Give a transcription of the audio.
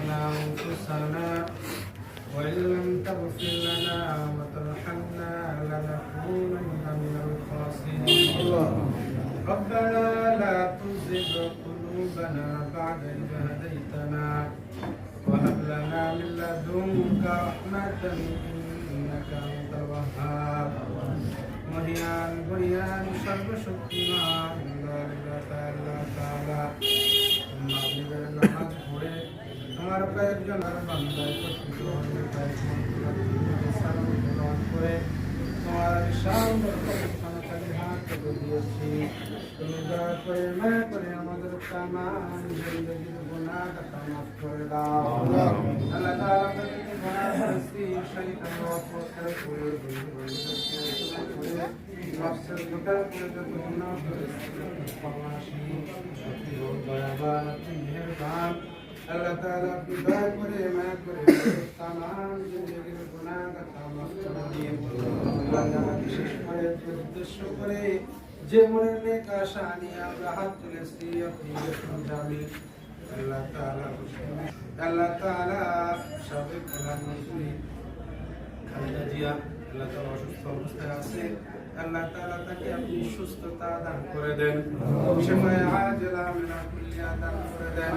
ظلمنا أنفسنا وإن لم تغفر لنا وترحمنا لنكونن من الخاسرين ربنا لا تزغ قلوبنا بعد إذ هديتنا وهب لنا من لدنك رحمة إنك أنت الوهاب মহিয়ান বরিয়ান সর্বশক্তিমান আল্লাহ তাআলা মাগরিবের নামাজ পড়ে তোমার কয়েকজনের বান্দায় পতিত হয়ে সালাম গ্রহণ করে তোমার বিশাল বরকতখানে হাত দিয়েছি তুমি দয়া করে মায়া করে আমাদের তামাম জিন্দেগির গুনাহ মাফ করে দাও আল্লাহ তাআলা আমাদেরকে গুনাহ করেছি শয়তান ওয়াসওয়াস করে নফসের গোটা করে যত গুনাহ করেছি ক্ষমাশী অতি দয়াবান অতি মেহেরবান আল্লাহ তাআলা আপনি দয়া করে মায়া করে তামাম জিন্দেগির গুনাহ মাফ করে দিন আল্লাহ বিশেষ করে উদ্দেশ্য করে যে মনের নেক আশা নিয়ে আমরা হাত তুলেছি আপনি যখন জানি আল্লাহ তাআলা সাবেক প্রধানমন্ত্রী খালেদা জিয়া আল্লাহ তাআলা অসুস্থ অবস্থায় আছে আল্লাহ তাআলা তাকে আপনি সুস্থতা দান করে দেন শিফায়ে আজলা মিনা কুল্লি দান করে দেন